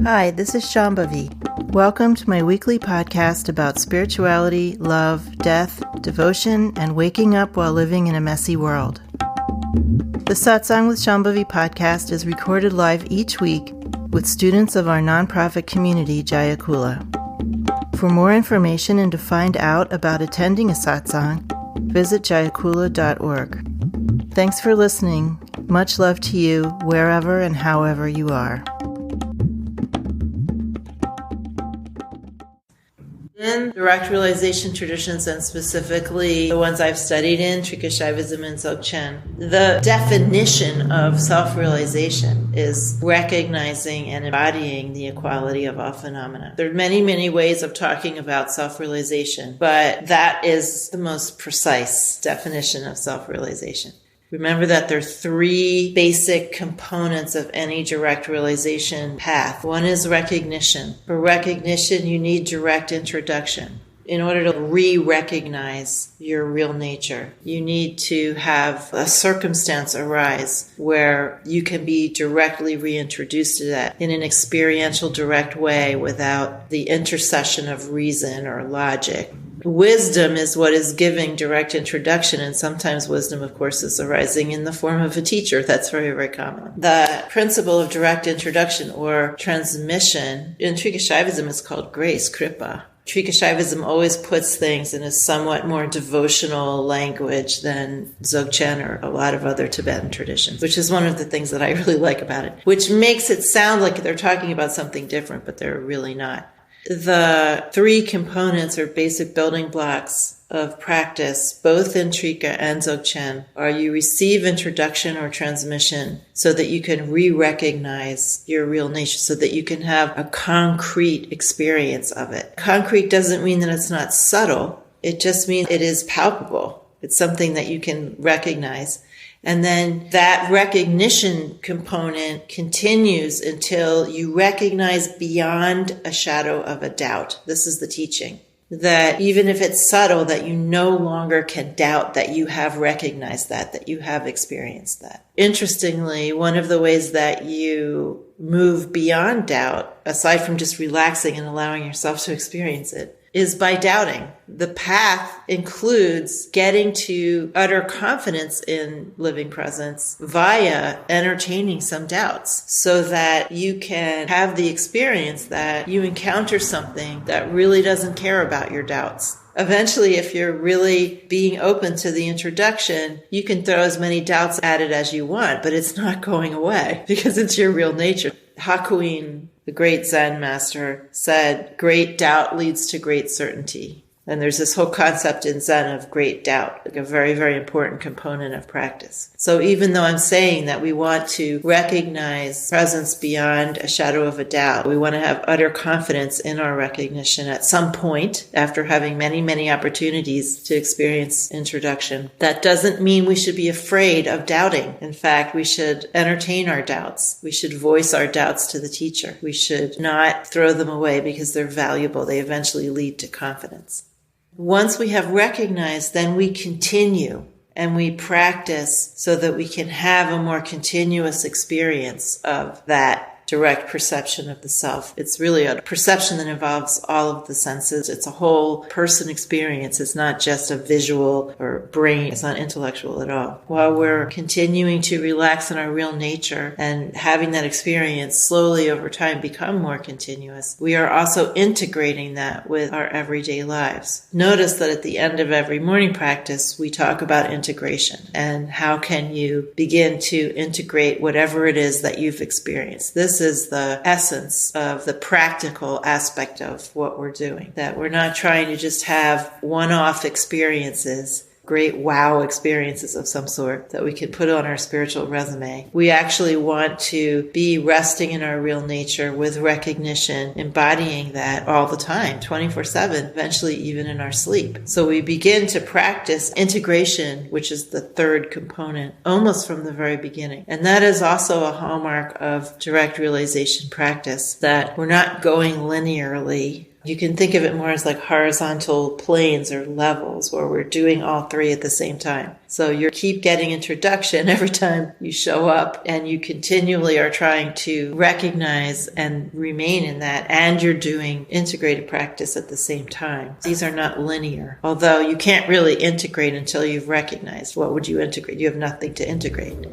Hi, this is Shambhavi. Welcome to my weekly podcast about spirituality, love, death, devotion, and waking up while living in a messy world. The Satsang with Shambhavi podcast is recorded live each week with students of our nonprofit community, Jayakula. For more information and to find out about attending a satsang, visit jayakula.org. Thanks for listening. Much love to you, wherever and however you are. In direct realization traditions, and specifically the ones I've studied in, Shaivism and Dzogchen, the definition of self-realization is recognizing and embodying the equality of all phenomena. There are many, many ways of talking about self-realization, but that is the most precise definition of self-realization. Remember that there are three basic components of any direct realization path. One is recognition. For recognition, you need direct introduction. In order to re-recognize your real nature, you need to have a circumstance arise where you can be directly reintroduced to that in an experiential, direct way without the intercession of reason or logic. Wisdom is what is giving direct introduction, and sometimes wisdom, of course, is arising in the form of a teacher. That's very, very common. The principle of direct introduction or transmission in Shaivism is called grace, kripa. Shaivism always puts things in a somewhat more devotional language than Dzogchen or a lot of other Tibetan traditions, which is one of the things that I really like about it, which makes it sound like they're talking about something different, but they're really not. The three components or basic building blocks of practice, both in Trika and Dzogchen, are you receive introduction or transmission so that you can re-recognize your real nature, so that you can have a concrete experience of it. Concrete doesn't mean that it's not subtle. It just means it is palpable. It's something that you can recognize. And then that recognition component continues until you recognize beyond a shadow of a doubt. This is the teaching. That even if it's subtle, that you no longer can doubt that you have recognized that you have experienced that. Interestingly, one of the ways that you move beyond doubt, aside from just relaxing and allowing yourself to experience it, is by doubting. The path includes getting to utter confidence in living presence via entertaining some doubts so that you can have the experience that you encounter something that really doesn't care about your doubts. Eventually, if you're really being open to the introduction, you can throw as many doubts at it as you want, but it's not going away because it's your real nature. Hakuin, the great Zen master, said, great doubt leads to great certainty. And there's this whole concept in Zen of great doubt, like a very, very important component of practice. So even though I'm saying that we want to recognize presence beyond a shadow of a doubt, we want to have utter confidence in our recognition at some point after having many, many opportunities to experience introduction. That doesn't mean we should be afraid of doubting. In fact, we should entertain our doubts. We should voice our doubts to the teacher. We should not throw them away because they're valuable. They eventually lead to confidence. Once we have recognized, then we continue and we practice so that we can have a more continuous experience of that direct perception of the self. It's really a perception that involves all of the senses. It's a whole person experience. It's not just a visual or brain. It's not intellectual at all. While we're continuing to relax in our real nature and having that experience slowly over time become more continuous, we are also integrating that with our everyday lives. Notice that at the end of every morning practice, we talk about integration and how can you begin to integrate whatever it is that you've experienced. This is the essence of the practical aspect of what we're doing, that we're not trying to just have one-off experiences, great wow experiences of some sort that we can put on our spiritual resume. We actually want to be resting in our real nature with recognition, embodying that all the time, 24/7, eventually even in our sleep. So we begin to practice integration, which is the third component, almost from the very beginning. And that is also a hallmark of direct realization practice, that we're not going linearly You can think of it more as like horizontal planes or levels where we're doing all three at the same time. So you keep getting introduction every time you show up, and you continually are trying to recognize and remain in that, and you're doing integrated practice at the same time. These are not linear, although you can't really integrate until you've recognized. What would you integrate? You have nothing to integrate.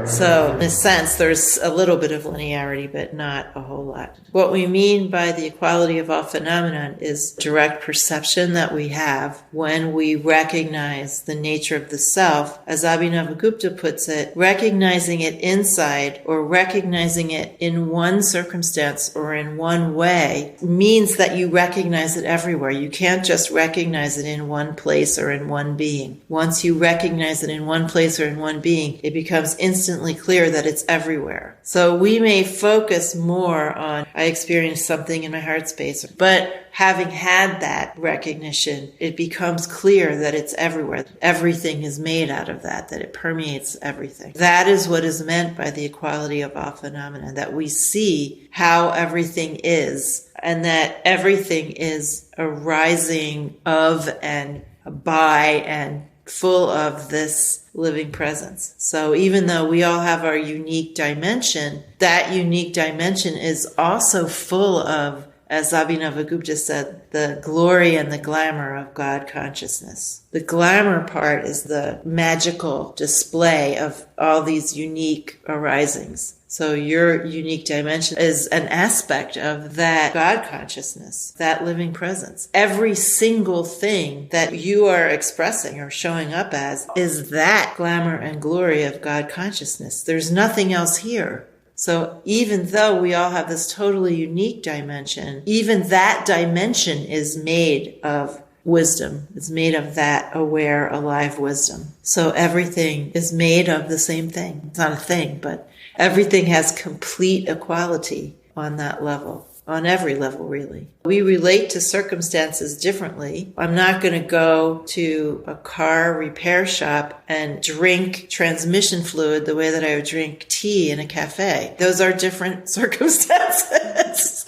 So in a sense, there's a little bit of linearity, but not a whole lot. What we mean by the equality of all phenomenon is direct perception that we have when we recognize the nature of the self. As Abhinavagupta puts it, recognizing it inside or recognizing it in one circumstance or in one way means that you recognize it everywhere. You can't just recognize it in one place or in one being. Once you recognize it in one place or in one being, it becomes instantly clear that it's everywhere. So we may focus more on, I experienced something in my heart space, but having had that recognition, it becomes clear that it's everywhere. Everything is made out of that it permeates everything. That is what is meant by the equality of all phenomena, that we see how everything is, and that everything is arising of and by and full of this living presence. So even though we all have our unique dimension, that unique dimension is also full of, as Abhinavagupta said, the glory and the glamour of God consciousness. The glamour part is the magical display of all these unique arisings. So your unique dimension is an aspect of that God consciousness, that living presence. Every single thing that you are expressing or showing up as is that glamour and glory of God consciousness. There's nothing else here. So even though we all have this totally unique dimension, even that dimension is made of wisdom. It's made of that aware, alive wisdom. So everything is made of the same thing. It's not a thing, but everything has complete equality on that level, on every level, really. We relate to circumstances differently. I'm not going to go to a car repair shop and drink transmission fluid the way that I would drink tea in a cafe. Those are different circumstances.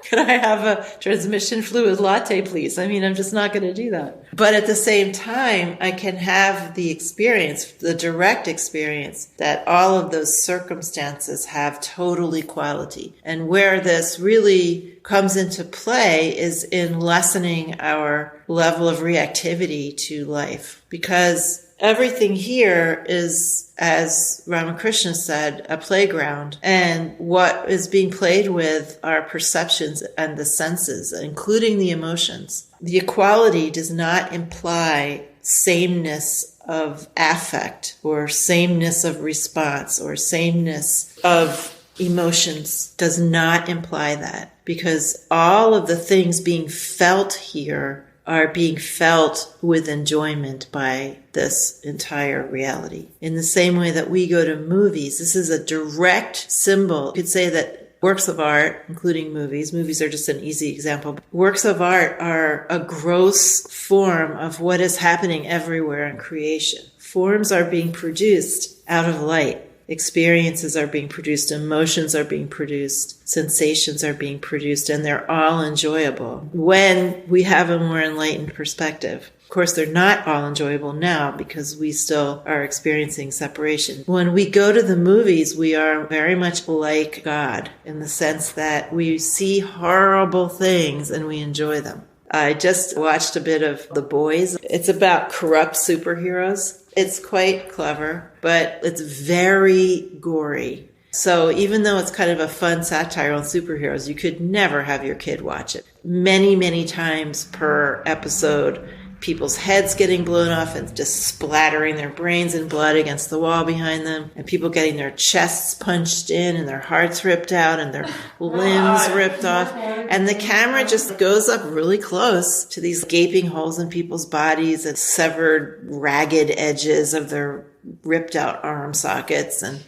Could I have a transmission fluid latte, please? I mean, I'm just not going to do that. But at the same time, I can have the experience, the direct experience, that all of those circumstances have total equality. And where this really comes into play is in lessening our level of reactivity to life. Because everything here is, as Ramakrishna said, a playground. And what is being played with are perceptions and the senses, including the emotions. The equality does not imply sameness of affect or sameness of response or sameness of emotions. Does not imply that, because all of the things being felt here are being felt with enjoyment by this entire reality. In the same way that we go to movies, this is a direct symbol. You could say that works of art, including movies are just an easy example. Works of art are a gross form of what is happening everywhere in creation. Forms are being produced out of light. Experiences are being produced, emotions are being produced, sensations are being produced, and they're all enjoyable when we have a more enlightened perspective. Of course, they're not all enjoyable now because we still are experiencing separation. When we go to the movies, we are very much like God in the sense that we see horrible things and we enjoy them. I just watched a bit of The Boys. It's about corrupt superheroes. It's quite clever, but it's very gory. So even though it's kind of a fun satire on superheroes, you could never have your kid watch it. Many, many times per episode, people's heads getting blown off and just splattering their brains in blood against the wall behind them, and people getting their chests punched in and their hearts ripped out and their limbs ripped off. And the camera just goes up really close to these gaping holes in people's bodies and severed, ragged edges of their ripped out arm sockets. And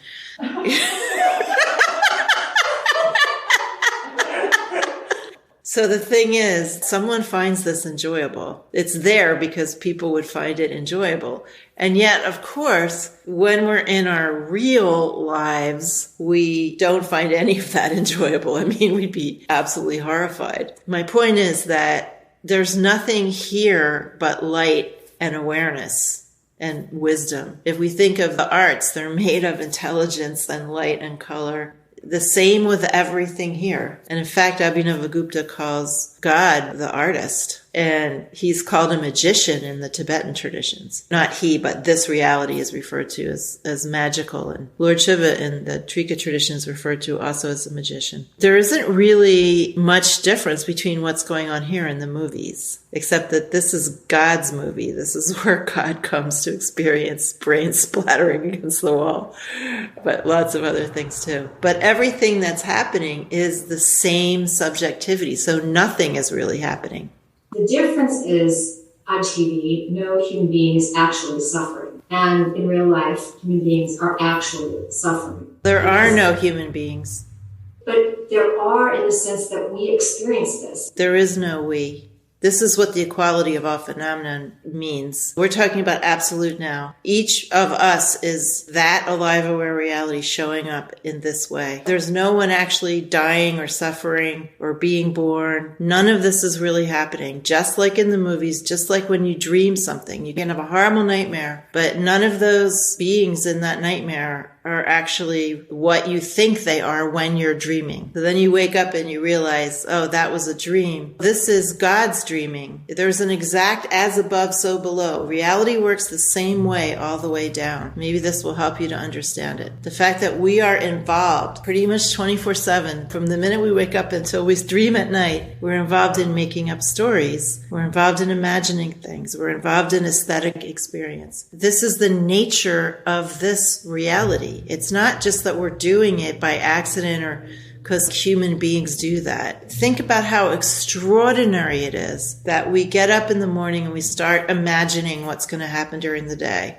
So the thing is, someone finds this enjoyable. It's there because people would find it enjoyable. And yet, of course, when we're in our real lives, we don't find any of that enjoyable. I mean, we'd be absolutely horrified. My point is that there's nothing here but light and awareness and wisdom. If we think of the arts, they're made of intelligence and light and color. The same with everything here. And in fact, Abhinavagupta calls God the artist. And he's called a magician in the Tibetan traditions. Not he, but this reality is referred to as magical. And Lord Shiva in the Trika tradition is referred to also as a magician. There isn't really much difference between what's going on here and the movies, except that this is God's movie. This is where God comes to experience brains splattering against the wall, but lots of other things too. But everything that's happening is the same subjectivity, so nothing is really happening. The difference is, on TV, no human being is actually suffering. And in real life, human beings are actually suffering. There are no human beings. But there are in the sense that we experience this. There is no we. This is what the equality of all phenomena means. We're talking about absolute now. Each of us is that alive, aware reality showing up in this way. There's no one actually dying or suffering or being born. None of this is really happening. Just like in the movies, just like when you dream something. You can have a horrible nightmare, but none of those beings in that nightmare are actually what you think they are when you're dreaming. So then you wake up and you realize, oh, that was a dream. This is God's dreaming. There's an exact as above, so below. Reality works the same way all the way down. Maybe this will help you to understand it. The fact that we are involved pretty much 24/7, from the minute we wake up until we dream at night, we're involved in making up stories. We're involved in imagining things. We're involved in aesthetic experience. This is the nature of this reality. It's not just that we're doing it by accident or because human beings do that. Think about how extraordinary it is that we get up in the morning and we start imagining what's going to happen during the day.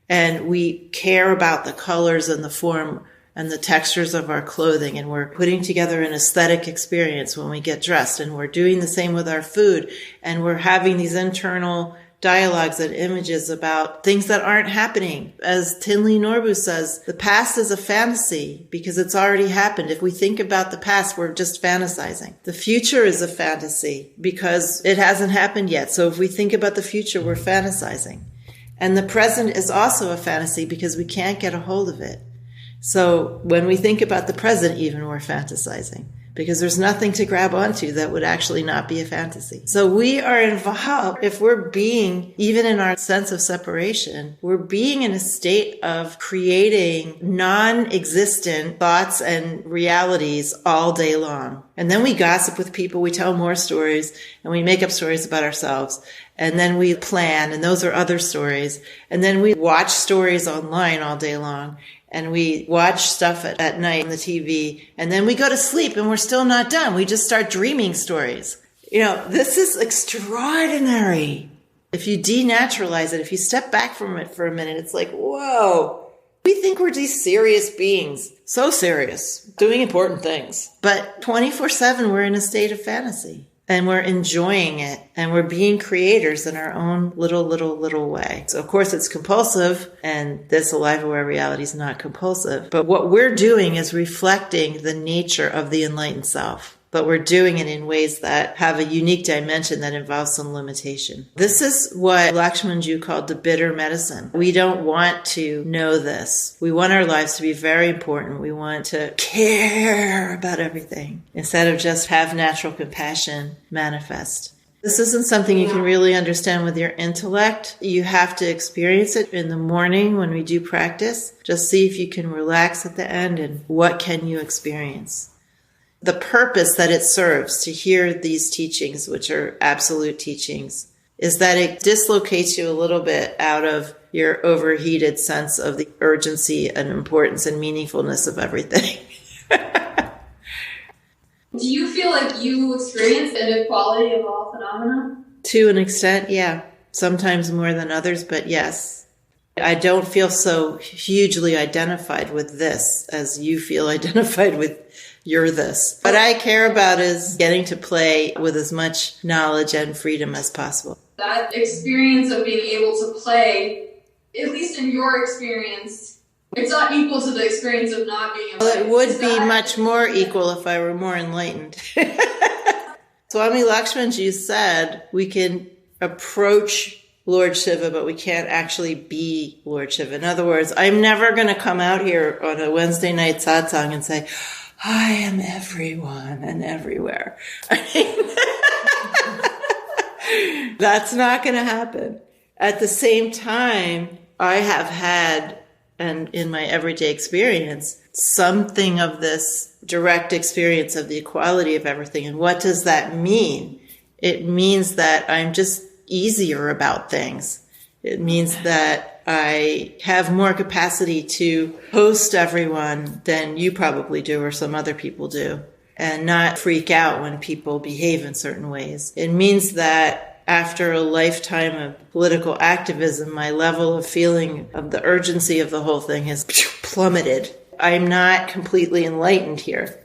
And we care about the colors and the form and the textures of our clothing. And we're putting together an aesthetic experience when we get dressed. And we're doing the same with our food. And we're having these internal dialogues and images about things that aren't happening. As Tinley Norbu says, the past is a fantasy because it's already happened. If we think about the past, we're just fantasizing. The future is a fantasy because it hasn't happened yet. So if we think about the future, we're fantasizing. And the present is also a fantasy because we can't get a hold of it. So when we think about the present, even we're fantasizing, because there's nothing to grab onto that would actually not be a fantasy. So we are involved. If we're being, even in our sense of separation, we're being in a state of creating non-existent thoughts and realities all day long. And then we gossip with people, we tell more stories, and we make up stories about ourselves. And then we plan, and those are other stories. And then we watch stories online all day long. And we watch stuff at night on the TV, and then we go to sleep and we're still not done. We just start dreaming stories. You know, this is extraordinary. If you denaturalize it, if you step back from it for a minute, it's like, whoa, we think we're these serious beings. So serious, doing important things. But 24/7, we're in a state of fantasy. And we're enjoying it, and we're being creators in our own little way. So of course it's compulsive, and this alive aware reality is not compulsive. But what we're doing is reflecting the nature of the enlightened self. But we're doing it in ways that have a unique dimension that involves some limitation. This is what Lakshmanju called the bitter medicine. We don't want to know this. We want our lives to be very important. We want to care about everything instead of just have natural compassion manifest. This isn't something you can really understand with your intellect. You have to experience it in the morning when we do practice. Just see if you can relax at the end and what can you experience. The purpose that it serves to hear these teachings, which are absolute teachings, is that it dislocates you a little bit out of your overheated sense of the urgency and importance and meaningfulness of everything. Do you feel like you experience an equality of all phenomena? To an extent, yeah. Sometimes more than others, but yes. I don't feel so hugely identified with this as you feel identified with your this. What I care about is getting to play with as much knowledge and freedom as possible. That experience of being able to play, at least in your experience, it's not equal to the experience of not being able to. Well, it would be much more equal if I were more enlightened. Swami Lakshmanji said we can approach Lord Shiva, but we can't actually be Lord Shiva. In other words, I'm never going to come out here on a Wednesday night satsang and say, I am everyone and everywhere. That's not going to happen. At the same time, I have had, and in my everyday experience, something of this direct experience of the equality of everything. And what does that mean? It means that I'm just easier about things. It means that I have more capacity to host everyone than you probably do or some other people do, and not freak out when people behave in certain ways. It means that after a lifetime of political activism, my level of feeling of the urgency of the whole thing has plummeted. I'm not completely enlightened here.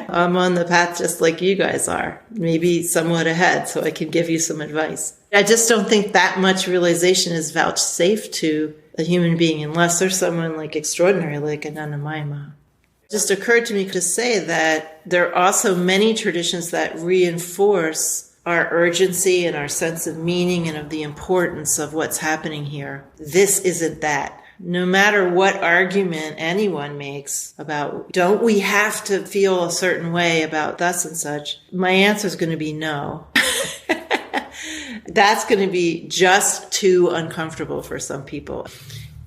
I'm on the path just like you guys are, maybe somewhat ahead, so I can give you some advice. I just don't think that much realization is vouchsafed to a human being unless there's someone like extraordinary, like Ananda Mayama. It just occurred to me to say that there are also many traditions that reinforce our urgency and our sense of meaning and of the importance of what's happening here. This isn't that. No matter what argument anyone makes about, don't we have to feel a certain way about thus and such? My answer is going to be no. That's going to be just too uncomfortable for some people.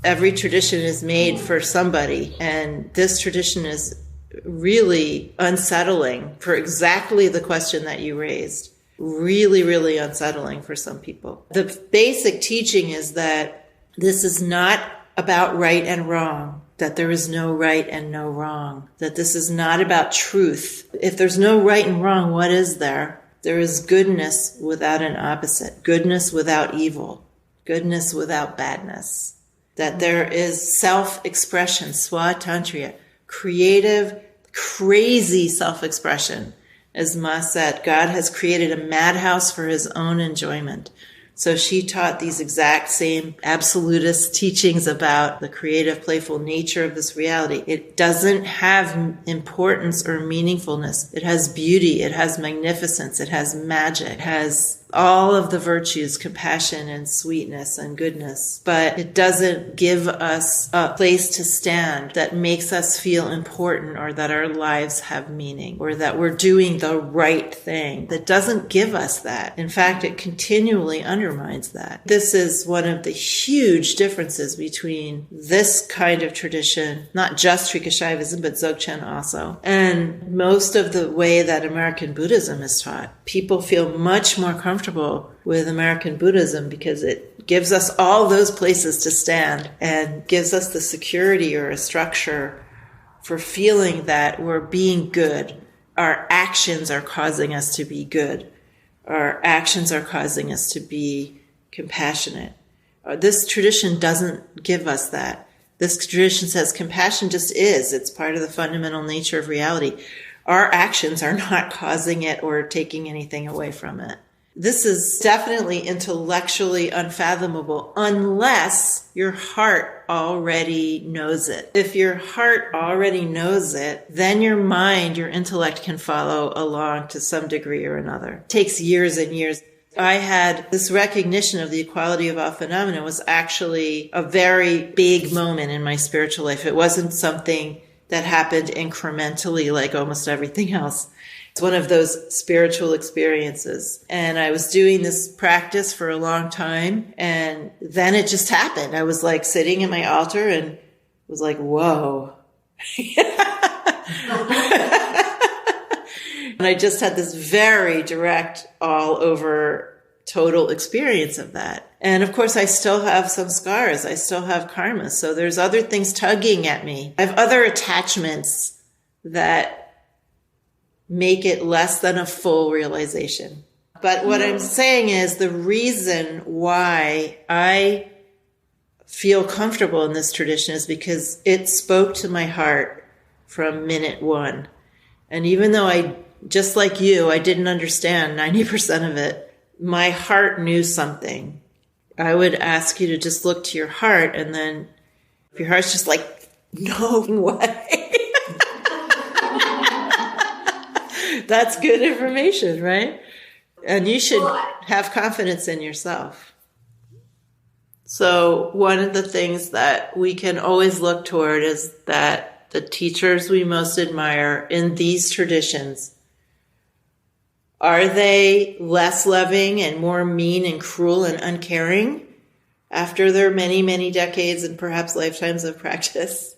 Every tradition is made for somebody, and this tradition is really unsettling for exactly the question that you raised. Really, really unsettling for some people. The basic teaching is that this is not about right and wrong, that there is no right and no wrong, that this is not about truth. If there's no right and wrong, what is there? There is goodness without an opposite, goodness without evil, goodness without badness, that there is self-expression, swatantriya, creative, crazy self-expression. As Ma said, God has created a madhouse for his own enjoyment. So she taught these exact same absolutist teachings about the creative, playful nature of this reality. It doesn't have importance or meaningfulness. It has beauty. It has magnificence. It has magic. It has all of the virtues, compassion and sweetness and goodness. But it doesn't give us a place to stand that makes us feel important or that our lives have meaning or that we're doing the right thing. That doesn't give us that. In fact, it continually undermines that. This is one of the huge differences between this kind of tradition, not just Trikashaivism, but Dzogchen also, and most of the way that American Buddhism is taught. People feel much more comfortable with American Buddhism because it gives us all those places to stand and gives us the security or a structure for feeling that we're being good. Our actions are causing us to be good. Our actions are causing us to be compassionate. This tradition doesn't give us that. This tradition says compassion just is. It's part of the fundamental nature of reality. Our actions are not causing it or taking anything away from it. This is definitely intellectually unfathomable unless your heart already knows it. If your heart already knows it, then your mind, your intellect can follow along to some degree or another. It takes years and years. I had this recognition of the equality of all phenomena was actually a very big moment in my spiritual life. It wasn't something that happened incrementally like almost everything else. It's one of those spiritual experiences. And I was doing this practice for a long time. And then it just happened. I was like sitting at my altar and was like, whoa. And I just had this very direct, all over total experience of that. And of course, I still have some scars. I still have karma. So there's other things tugging at me. I have other attachments that make it less than a full realization. But what I'm saying is the reason why I feel comfortable in this tradition is because it spoke to my heart from minute one. And even though just like you, I didn't understand 90% of it, my heart knew something. I would ask you to just look to your heart, and then if your heart's just like, no way. That's good information, right? And you should have confidence in yourself. So one of the things that we can always look toward is that the teachers we most admire in these traditions, are they less loving and more mean and cruel and uncaring after their many, many decades and perhaps lifetimes of practice?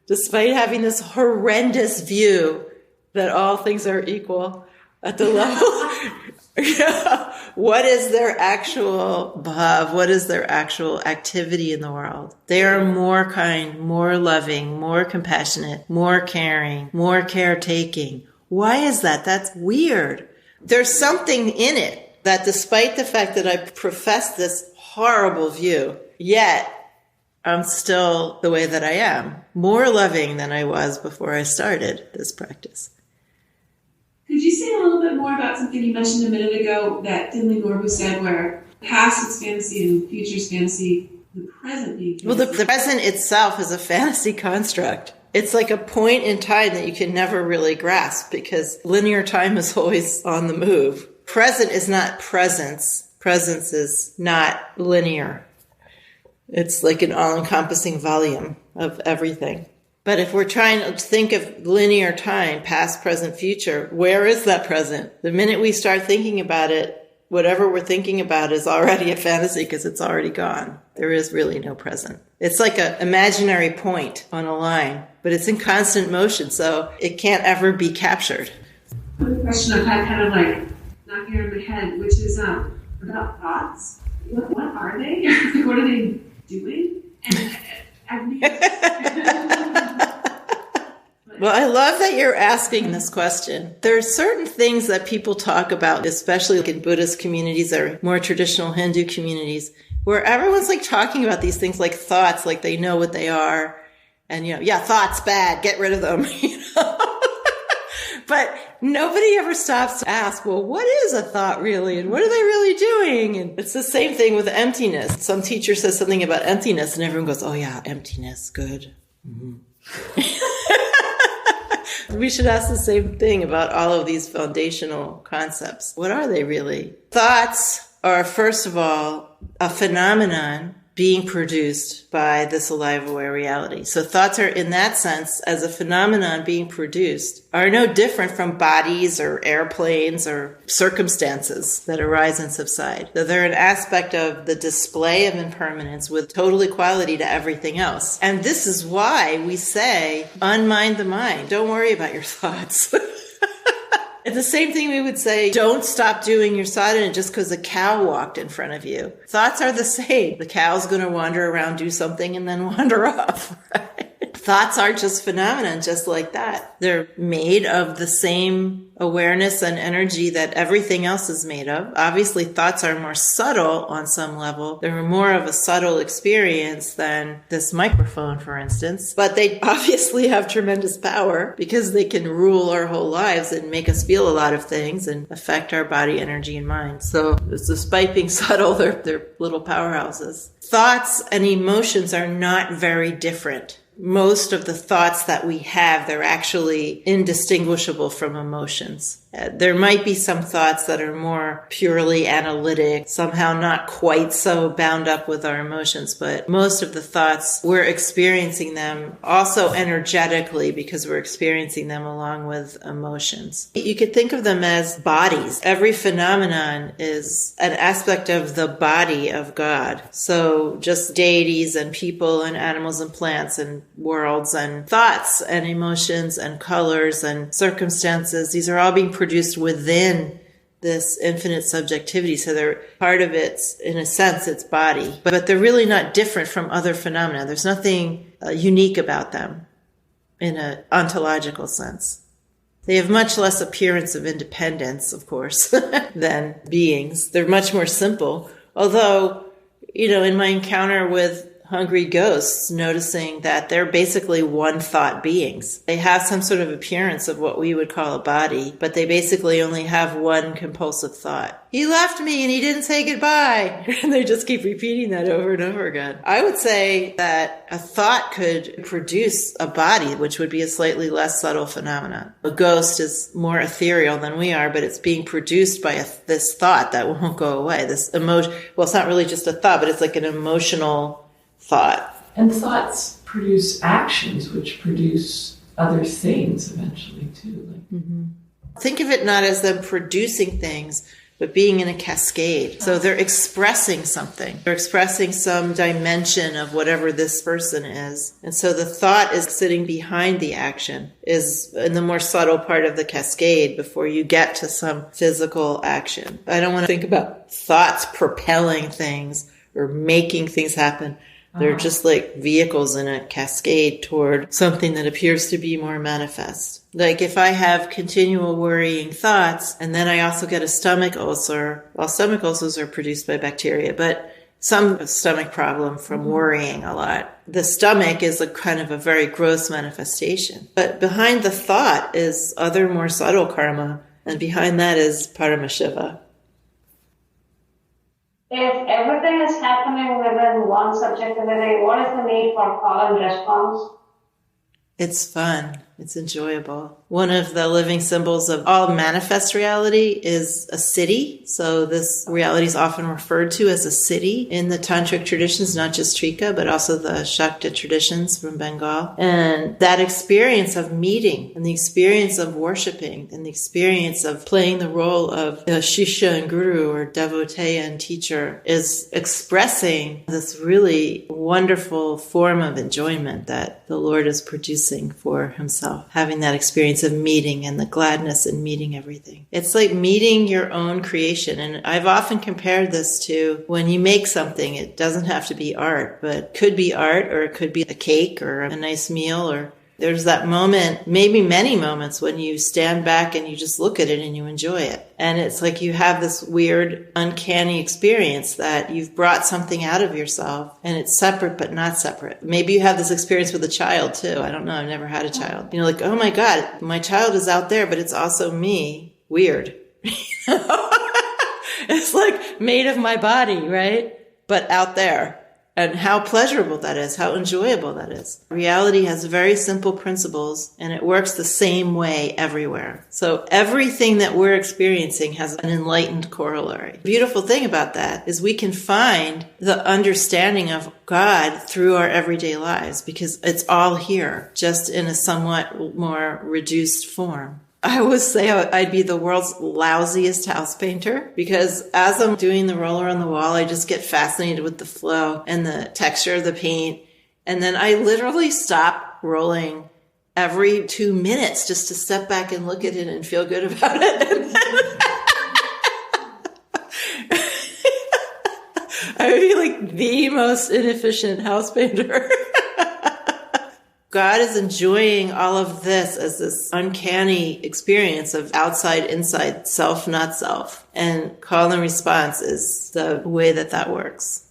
Despite having this horrendous view that all things are equal at the level, what is their actual bhav? What is their actual activity in the world? They are more kind, more loving, more compassionate, more caring, more caretaking. Why is that? That's weird. There's something in it that despite the fact that I profess this horrible view, yet I'm still the way that I am, more loving than I was before I started this practice. Could you say a little bit more about something you mentioned a minute ago that Dinley Norbu said, where past is fantasy and future is fantasy, the present being fantasy? Well, the present itself is a fantasy construct. It's like a point in time that you can never really grasp because linear time is always on the move. Present is not presence. Presence is not linear. It's like an all-encompassing volume of everything. But if we're trying to think of linear time, past, present, future, where is that present? The minute we start thinking about it, whatever we're thinking about is already a fantasy because it's already gone. There is really no present. It's like an imaginary point on a line, but it's in constant motion, so it can't ever be captured. One question I've had kind of like knocking around my head, which is about thoughts. What are they? What are they doing? Well, I love that you're asking this question. There are certain things that people talk about, especially in Buddhist communities or more traditional Hindu communities, where everyone's like talking about these things like thoughts, like they know what they are. And, thoughts bad, get rid of them, But nobody ever stops to ask, well, what is a thought really? And what are they really doing? And it's the same thing with emptiness. Some teacher says something about emptiness and everyone goes, oh yeah, emptiness, good. Mm-hmm. We should ask the same thing about all of these foundational concepts. What are they really? Thoughts are, first of all, a phenomenon being produced by this alive, aware reality. So thoughts are, in that sense, as a phenomenon being produced, are no different from bodies or airplanes or circumstances that arise and subside. So they're an aspect of the display of impermanence with total equality to everything else. And this is why we say, unmind the mind. Don't worry about your thoughts. It's the same thing we would say, don't stop doing your sadhana just because a cow walked in front of you. Thoughts are the same. The cow's going to wander around, do something, and then wander off, right? Thoughts are just phenomena, just like that. They're made of the same awareness and energy that everything else is made of. Obviously, thoughts are more subtle on some level. They're more of a subtle experience than this microphone, for instance. But they obviously have tremendous power because they can rule our whole lives and make us feel a lot of things and affect our body, energy, and mind. So despite being subtle, they're little powerhouses. Thoughts and emotions are not very different. Most of the thoughts that we have, they're actually indistinguishable from emotions. There might be some thoughts that are more purely analytic, somehow not quite so bound up with our emotions, but most of the thoughts, we're experiencing them also energetically because we're experiencing them along with emotions. You could think of them as bodies. Every phenomenon is an aspect of the body of God. So just deities and people and animals and plants and worlds and thoughts and emotions and colors and circumstances, these are all being produced within this infinite subjectivity. So they're part of it's, in a sense, its body. But they're really not different from other phenomena. There's nothing unique about them in an ontological sense. They have much less appearance of independence, of course, than beings. They're much more simple. Although, in my encounter with hungry ghosts, noticing that they're basically one thought beings. They have some sort of appearance of what we would call a body, but they basically only have one compulsive thought. He left me and he didn't say goodbye. And they just keep repeating that over and over again. I would say that a thought could produce a body, which would be a slightly less subtle phenomenon. A ghost is more ethereal than we are, but it's being produced by this thought that won't go away. This emotion, well, it's not really just a thought, but it's like an emotional thought. And thoughts produce actions, which produce other things eventually too. Think of it not as them producing things, but being in a cascade. So they're expressing something. They're expressing some dimension of whatever this person is. And so the thought is sitting behind the action, is in the more subtle part of the cascade before you get to some physical action. I don't want to think about thoughts propelling things or making things happen. They're just like vehicles in a cascade toward something that appears to be more manifest. Like if I have continual worrying thoughts and then I also get a stomach ulcer, well, stomach ulcers are produced by bacteria, but some stomach problem from worrying a lot. The stomach is a kind of a very gross manifestation. But behind the thought is other more subtle karma, and behind that is Paramashiva. If everything is happening within one subjectivity, what is the need for call and response? It's fun. It's enjoyable. One of the living symbols of all manifest reality is a city. So this reality is often referred to as a city in the tantric traditions, not just Trika, but also the Shakta traditions from Bengal. And that experience of meeting and the experience of worshiping and the experience of playing the role of a Shishya and Guru or devotee and teacher is expressing this really wonderful form of enjoyment that the Lord is producing for himself. Having that experience of meeting and the gladness in meeting everything. It's like meeting your own creation. And I've often compared this to when you make something, it doesn't have to be art, but it could be art or it could be a cake or a nice meal, or there's that moment, maybe many moments, when you stand back and you just look at it and you enjoy it. And it's like you have this weird, uncanny experience that you've brought something out of yourself and it's separate but not separate. Maybe you have this experience with a child too. I don't know. I've never had a child. You know, like, oh my God, my child is out there, but it's also me. Weird. It's like made of my body, right? But out there. And how pleasurable that is, how enjoyable that is. Reality has very simple principles, and it works the same way everywhere. So everything that we're experiencing has an enlightened corollary. The beautiful thing about that is we can find the understanding of God through our everyday lives, because it's all here, just in a somewhat more reduced form. I would say I'd be the world's lousiest house painter, because as I'm doing the roller on the wall, I just get fascinated with the flow and the texture of the paint. And then I literally stop rolling every 2 minutes just to step back and look at it and feel good about it. I would be like the most inefficient house painter. God is enjoying all of this as this uncanny experience of outside, inside, self, not self. And call and response is the way that works.